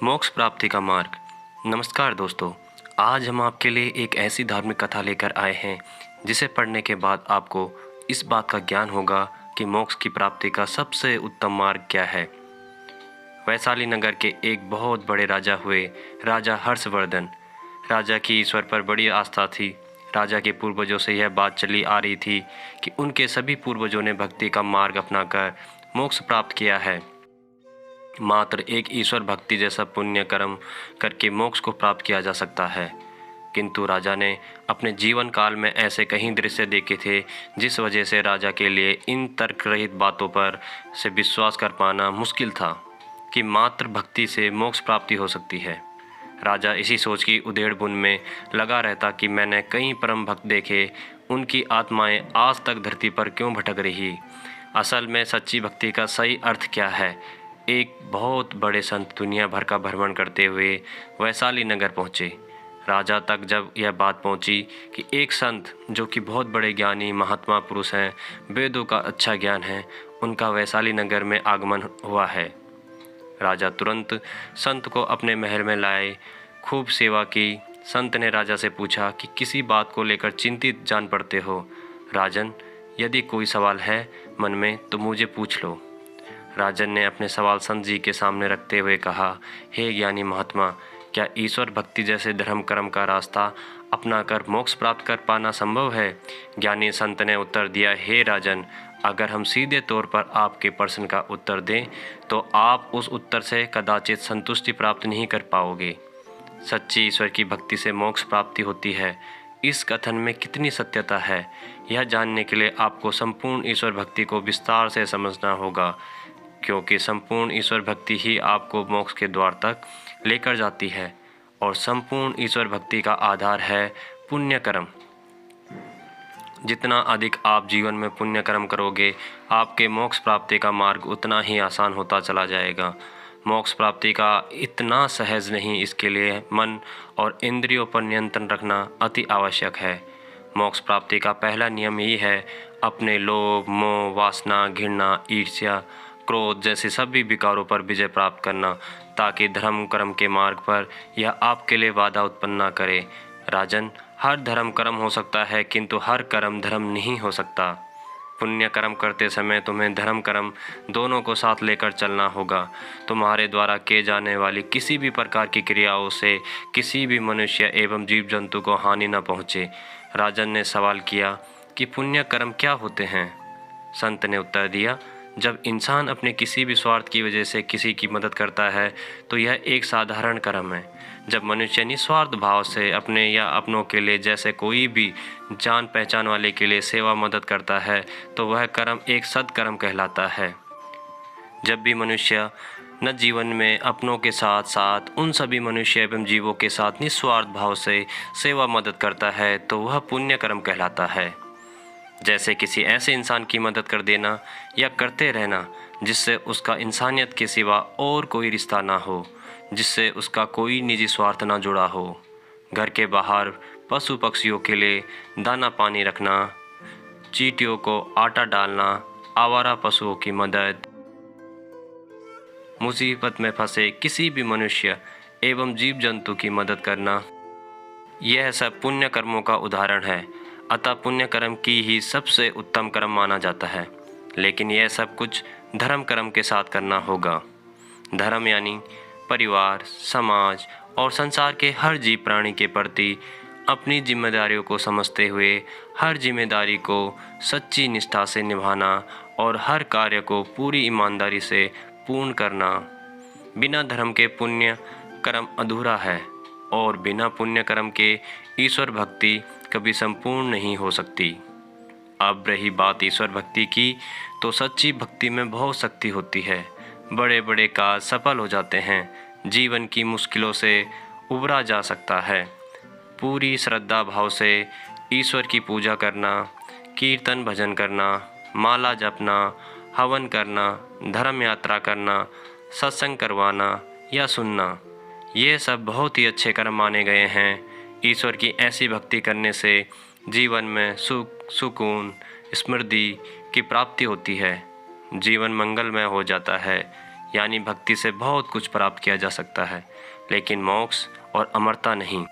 मोक्ष प्राप्ति का मार्ग। नमस्कार दोस्तों, आज हम आपके लिए एक ऐसी धार्मिक कथा लेकर आए हैं जिसे पढ़ने के बाद आपको इस बात का ज्ञान होगा कि मोक्ष की प्राप्ति का सबसे उत्तम मार्ग क्या है। वैशाली नगर के एक बहुत बड़े राजा हुए, राजा हर्षवर्धन। राजा की ईश्वर पर बड़ी आस्था थी। राजा के पूर्वजों से यह बात चली आ रही थी कि उनके सभी पूर्वजों ने भक्ति का मार्ग अपनाकर मोक्ष प्राप्त किया है। मात्र एक ईश्वर भक्ति जैसा पुण्य कर्म करके मोक्ष को प्राप्त किया जा सकता है। किंतु राजा ने अपने जीवन काल में ऐसे कई दृश्य देखे थे जिस वजह से राजा के लिए इन तर्क रहित बातों पर से विश्वास कर पाना मुश्किल था कि मात्र भक्ति से मोक्ष प्राप्ति हो सकती है। राजा इसी सोच की उधेड़-बुन में लगा रहता कि मैंने कई परम भक्त देखे, उनकी आत्माएं आज तक धरती पर क्यों भटक रही। असल में सच्ची भक्ति का सही अर्थ क्या है। एक बहुत बड़े संत दुनिया भर का भ्रमण करते हुए वैशाली नगर पहुँचे। राजा तक जब यह बात पहुंची कि एक संत जो कि बहुत बड़े ज्ञानी महात्मा पुरुष हैं, वेदों का अच्छा ज्ञान है, उनका वैशाली नगर में आगमन हुआ है। राजा तुरंत संत को अपने महल में लाए, खूब सेवा की। संत ने राजा से पूछा कि किसी बात को लेकर चिंतित जान पड़ते हो। राजन, यदि कोई सवाल है मन में तो मुझे पूछ लो। राजन ने अपने सवाल संत जी के सामने रखते हुए कहा, हे ज्ञानी महात्मा, क्या ईश्वर भक्ति जैसे धर्म कर्म का रास्ता अपनाकर मोक्ष प्राप्त कर पाना संभव है। ज्ञानी संत ने उत्तर दिया, हे राजन, अगर हम सीधे तौर पर आपके प्रश्न का उत्तर दें तो आप उस उत्तर से कदाचित संतुष्टि प्राप्त नहीं कर पाओगे। सच्ची ईश्वर की भक्ति से मोक्ष प्राप्ति होती है। इस कथन में कितनी सत्यता है, यह जानने के लिए आपको संपूर्ण ईश्वर भक्ति को विस्तार से समझना होगा, क्योंकि संपूर्ण ईश्वर भक्ति ही आपको मोक्ष के द्वार तक लेकर जाती है और संपूर्ण ईश्वर भक्ति का आधार है पुण्य कर्म। जितना अधिक आप जीवन में पुण्य कर्म करोगे, आपके मोक्ष प्राप्ति का मार्ग उतना ही आसान होता चला जाएगा। मोक्ष प्राप्ति का इतना सहज नहीं, इसके लिए मन और इंद्रियों पर नियंत्रण रखना अति आवश्यक है। मोक्ष प्राप्ति का पहला नियम यही है, अपने लोभ, मोह, वासना, घृणा, ईर्ष्या, क्रोध जैसे सभी विकारों पर विजय प्राप्त करना, ताकि धर्म कर्म के मार्ग पर यह आपके लिए बाधा उत्पन्न न करे। राजन, हर धर्म कर्म हो सकता है किंतु हर कर्म धर्म नहीं हो सकता। पुण्य कर्म करते समय तुम्हें धर्म कर्म दोनों को साथ लेकर चलना होगा। तुम्हारे द्वारा किए जाने वाली किसी भी प्रकार की क्रियाओं से किसी भी मनुष्य एवं जीव जंतु को हानि न पहुँचे। राजन ने सवाल किया कि पुण्य कर्म क्या होते हैं। संत ने उत्तर दिया, जब इंसान अपने किसी भी स्वार्थ की वजह से किसी की मदद करता है तो यह एक साधारण कर्म है। जब मनुष्य निस्वार्थ भाव से अपने या अपनों के लिए, जैसे कोई भी जान पहचान वाले के लिए सेवा मदद करता है तो वह कर्म एक सत्कर्म कहलाता है। जब भी मनुष्य न जीवन में अपनों के साथ साथ उन सभी मनुष्य एवं जीवों के साथ निस्वार्थ भाव से सेवा मदद करता है तो वह पुण्य कर्म कहलाता है। जैसे किसी ऐसे इंसान की मदद कर देना या करते रहना जिससे उसका इंसानियत के सिवा और कोई रिश्ता ना हो, जिससे उसका कोई निजी स्वार्थ ना जुड़ा हो। घर के बाहर पशु पक्षियों के लिए दाना पानी रखना, चींटियों को आटा डालना, आवारा पशुओं की मदद, मुसीबत में फंसे किसी भी मनुष्य एवं जीव जंतु की मदद करना, यह सब पुण्य कर्मों का उदाहरण है। अतः पुण्य कर्म की ही सबसे उत्तम कर्म माना जाता है। लेकिन यह सब कुछ धर्म कर्म के साथ करना होगा। धर्म यानी परिवार, समाज और संसार के हर जीव प्राणी के प्रति अपनी जिम्मेदारियों को समझते हुए हर जिम्मेदारी को सच्ची निष्ठा से निभाना और हर कार्य को पूरी ईमानदारी से पूर्ण करना। बिना धर्म के पुण्य कर्म अधूरा है और बिना पुण्य कर्म के ईश्वर भक्ति कभी संपूर्ण नहीं हो सकती। अब रही बात ईश्वर भक्ति की, तो सच्ची भक्ति में बहुत शक्ति होती है। बड़े बड़े कार्य सफल हो जाते हैं। जीवन की मुश्किलों से उबरा जा सकता है। पूरी श्रद्धा भाव से ईश्वर की पूजा करना, कीर्तन भजन करना, माला जपना, हवन करना, धर्म यात्रा करना, सत्संग करवाना या सुनना, ये सब बहुत ही अच्छे कर्म माने गए हैं। ईश्वर की ऐसी भक्ति करने से जीवन में सुख, सुकून, समृद्धि की प्राप्ति होती है। जीवन मंगलमय हो जाता है। यानी भक्ति से बहुत कुछ प्राप्त किया जा सकता है, लेकिन मोक्ष और अमरता नहीं।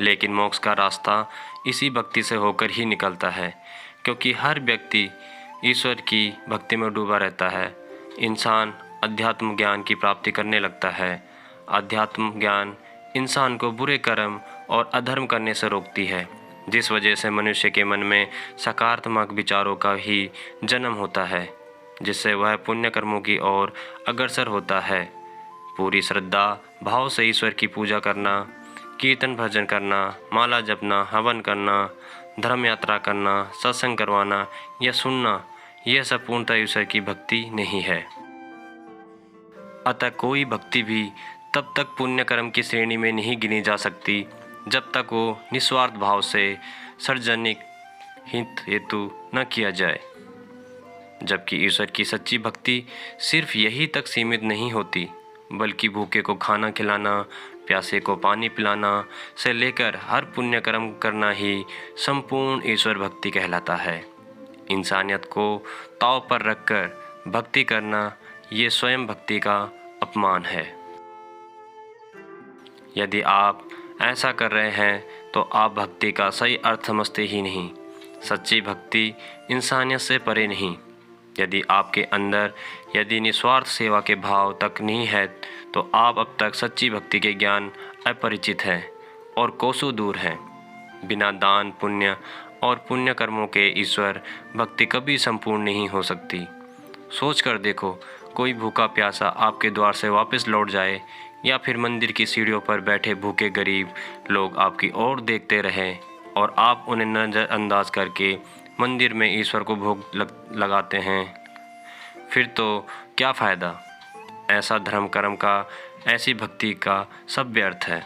लेकिन मोक्ष का रास्ता इसी भक्ति से होकर ही निकलता है, क्योंकि हर व्यक्ति ईश्वर की भक्ति में डूबा रहता है। इंसान अध्यात्म ज्ञान की प्राप्ति करने लगता है। अध्यात्म ज्ञान इंसान को बुरे कर्म और अधर्म करने से रोकती है, जिस वजह से मनुष्य के मन में सकारात्मक विचारों का ही जन्म होता है, जिससे वह पुण्य कर्मों की ओर अग्रसर होता है। पूरी श्रद्धा भाव से ईश्वर की पूजा करना, कीर्तन भजन करना, माला जपना, हवन करना, धर्म यात्रा करना, सत्संग करवाना या सुनना, यह सब पूर्णतः ईश्वर की भक्ति नहीं है। अतः कोई भक्ति भी तब तक पुण्य कर्म की श्रेणी में नहीं गिनी जा सकती जब तक वो निस्वार्थ भाव से सार्वजनिक हित हेतु न किया जाए। जबकि ईश्वर की सच्ची भक्ति सिर्फ यही तक सीमित नहीं होती, बल्कि भूखे को खाना खिलाना, प्यासे को पानी पिलाना से लेकर हर पुण्य कर्म करना ही संपूर्ण ईश्वर भक्ति कहलाता है। इंसानियत को ताव पर रखकर भक्ति करना ये स्वयं भक्ति का अपमान है। यदि आप ऐसा कर रहे हैं तो आप भक्ति का सही अर्थ समझते ही नहीं। सच्ची भक्ति इंसानियत से परे नहीं। यदि आपके अंदर यदि निस्वार्थ सेवा के भाव तक नहीं है तो आप अब तक सच्ची भक्ति के ज्ञान अपरिचित हैं और कोसों दूर हैं। बिना दान पुण्य और पुण्य कर्मों के ईश्वर भक्ति कभी संपूर्ण नहीं हो सकती। सोच कर देखो, कोई भूखा प्यासा आपके द्वार से वापस लौट जाए या फिर मंदिर की सीढ़ियों पर बैठे भूखे गरीब लोग आपकी ओर देखते रहें और आप उन्हें नज़रअंदाज करके मंदिर में ईश्वर को भोग लगाते हैं, फिर तो क्या फ़ायदा। ऐसा धर्म कर्म का, ऐसी भक्ति का सब व्यर्थ है।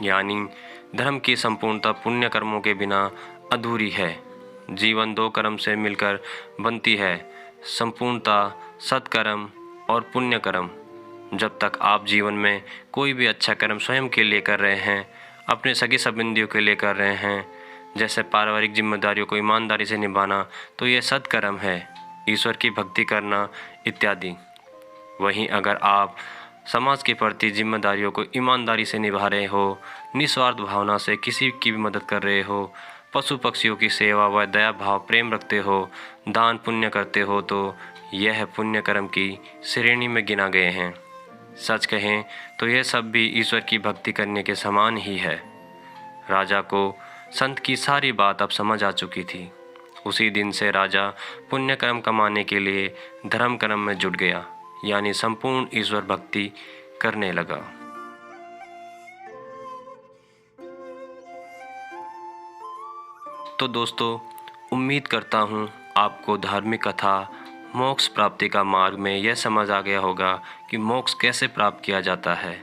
यानी धर्म की संपूर्णता पुण्य कर्मों के बिना अधूरी है। जीवन दो कर्म से मिलकर बनती है, संपूर्णता सत्कर्म और पुण्य कर्म। जब तक आप जीवन में कोई भी अच्छा कर्म स्वयं के लिए कर रहे हैं, अपने सगे संबंधियों के लिए कर रहे हैं, जैसे पारिवारिक जिम्मेदारियों को ईमानदारी से निभाना, तो यह सत्कर्म है, ईश्वर की भक्ति करना इत्यादि। वहीं अगर आप समाज के प्रति जिम्मेदारियों को ईमानदारी से निभा रहे हो, निस्वार्थ भावना से किसी की भी मदद कर रहे हो, पशु पक्षियों की सेवा व दया भाव प्रेम रखते हो, दान पुण्य करते हो, तो यह पुण्य कर्म की श्रेणी में गिना गए हैं। सच कहें तो यह सब भी ईश्वर की भक्ति करने के समान ही है। राजा को संत की सारी बात अब समझ आ चुकी थी। उसी दिन से राजा पुण्य कर्म कमाने के लिए धर्म कर्म में जुट गया, यानी संपूर्ण ईश्वर भक्ति करने लगा। तो दोस्तों, उम्मीद करता हूँ आपको धार्मिक कथा मोक्ष प्राप्ति का मार्ग में यह समझ आ गया होगा कि मोक्ष कैसे प्राप्त किया जाता है।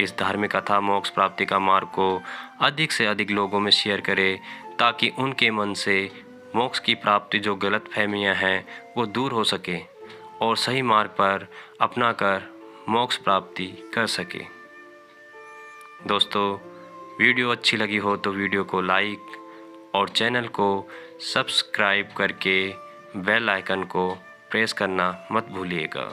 इस धार्मिक कथा मोक्ष प्राप्ति का मार्ग को अधिक से अधिक लोगों में शेयर करें, ताकि उनके मन से मोक्ष की प्राप्ति जो गलत फहमियाँ हैं वो दूर हो सके और सही मार्ग पर अपना कर मोक्ष प्राप्ति कर सके। दोस्तों, वीडियो अच्छी लगी हो तो वीडियो को लाइक और चैनल को सब्सक्राइब करके बेल आइकन को प्रेस करना मत भूलिएगा।